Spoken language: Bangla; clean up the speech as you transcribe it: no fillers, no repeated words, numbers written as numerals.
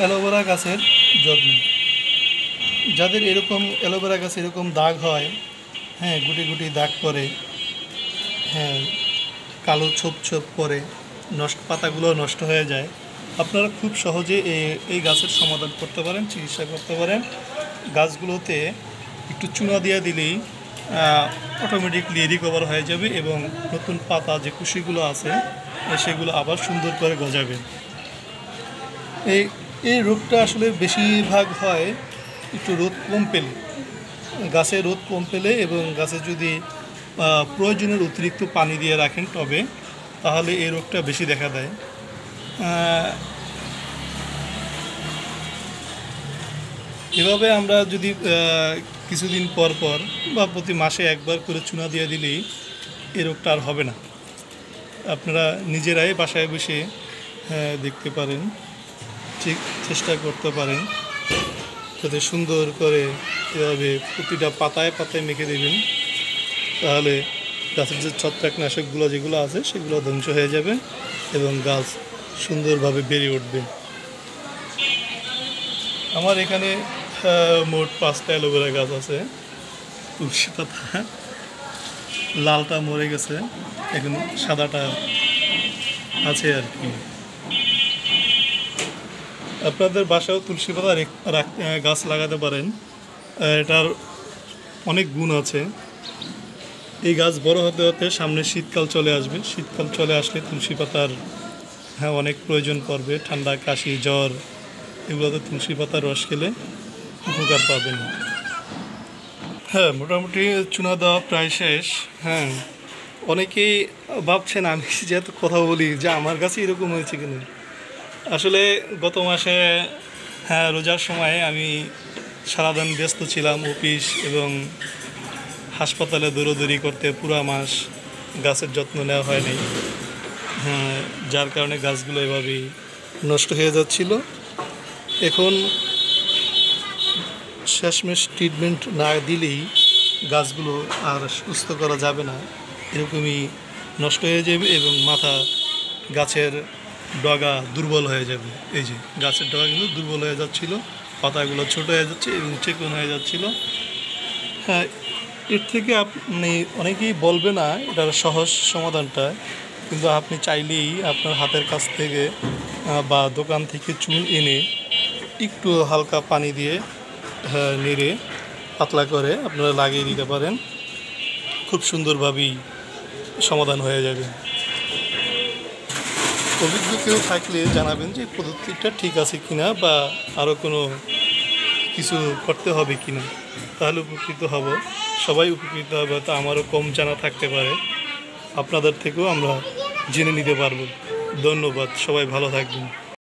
অ্যালোভেরা গাছের যত্ন। যাদের এরকম অ্যালোভেরা গাছে এরকম দাগ হয়, হ্যাঁ, গুটি গুটি দাগ পড়ে, হ্যাঁ, কালো ছোপ ছোপ পরে পাতাগুলো নষ্ট হয়ে যায়, আপনারা খুব সহজে এই গাছের সমাধান করতে পারেন, চিকিৎসা করতে পারেন। গাছগুলোতে একটু চুনা দিয়ে দিলেই অটোমেটিকলি রিকভার হয়ে যাবে এবং নতুন পাতা যে কুশিগুলো আছে সেগুলো আবার সুন্দর করে গজাবে। এই রোগটা আসলে বেশিরভাগ হয় একটু রোদ কম পেলে, গাছে রোদ কম পেলে এবং গাছে যদি প্রয়োজনের অতিরিক্ত পানি দিয়ে রাখেন টবে, তাহলে এই রোগটা বেশি দেখা দেয়। এভাবে আমরা যদি কিছুদিন পর পর বা প্রতি মাসে একবার করে চুনা দিয়ে দিলেই এই রোগটা আর হবে না। আপনারা নিজেরাই বাসায় বসে দেখতে পারেন, ঠিক চেষ্টা করতে পারেন, যাতে সুন্দর করে এভাবে প্রতিটা পাতায় পাতায় মেখে দেবেন, তাহলে গাছের যে ছত্রাকনাশকগুলো যেগুলো আছে সেগুলো ধ্বংস হয়ে যাবে এবং গাছ সুন্দরভাবে বেড়ে উঠবে। আমার এখানে মোট 5টা অ্যালোভেরা গাছ আছে। তুলসী পাতা লালটা মরে গেছে, এখন সাদাটা আছে আর কি। আপনাদের বাসায়ও তুলসী পাতা গাছ লাগাতে পারেন, এটার অনেক গুণ আছে। এই গাছ বড় হতে হতে সামনে শীতকাল চলে আসবে, শীতকাল চলে আসলে তুলসী পাতার অনেক প্রয়োজন পড়বে। ঠান্ডা, কাশি, জ্বর এগুলোতে তুলসী পাতার রস খেলে উপকার পাবেন। মোটামুটি চুনা দেওয়া প্রায় শেষ। অনেকেই ভাবছেন আমি যেহেতু কথা বলি যে আমার কাছে এরকম হয়েছে কিনা। আসলে গত মাসে রোজার সময় আমি সারাদিন ব্যস্ত ছিলাম, অফিস এবং হাসপাতালে দৌড়দৌড়ি করতে পুরো মাস গাছের যত্ন নেওয়া হয়নি। যার কারণে গাছগুলো এভাবেই নষ্ট হয়ে যাচ্ছিল। এখন শেষমেশ ট্রিটমেন্ট না দিলেই গাছগুলো আর সুস্থ করা যাবে না, এরকমই নষ্ট হয়ে যাবে এবং গাছের ডগা দুর্বল হয়ে যাবে। এই যে গাছের ডগা কিন্তু দুর্বল হয়ে যাচ্ছিল, পাতাগুলো ছোট হয়ে যাচ্ছে এবং চিকন হয়ে যাচ্ছিল। এর থেকে আপনি অনেকেই বলবে না এটার সহজ সমাধানটা, কিন্তু আপনি চাইলেই আপনার হাতের কাছ থেকে বা দোকান থেকে চুন এনে একটু হালকা পানি দিয়ে নেড়ে পাতলা করে আপনারা লাগিয়ে দিতে পারেন, খুব সুন্দরভাবেই সমাধান হয়ে যাবে। অভিজ্ঞ কেউ থাকলে জানাবেন যে পদ্ধতিটা ঠিক আছে কিনা বা আরও কোনো কিছু করতে হবে কিনা, তাহলে উপকৃত হব, সবাই উপকৃত হবে। তো আমারও কম জানা থাকতে পারে, আপনাদের থেকেও আমরা জেনে নিতে পারবো। ধন্যবাদ, সবাই ভালো থাকবেন।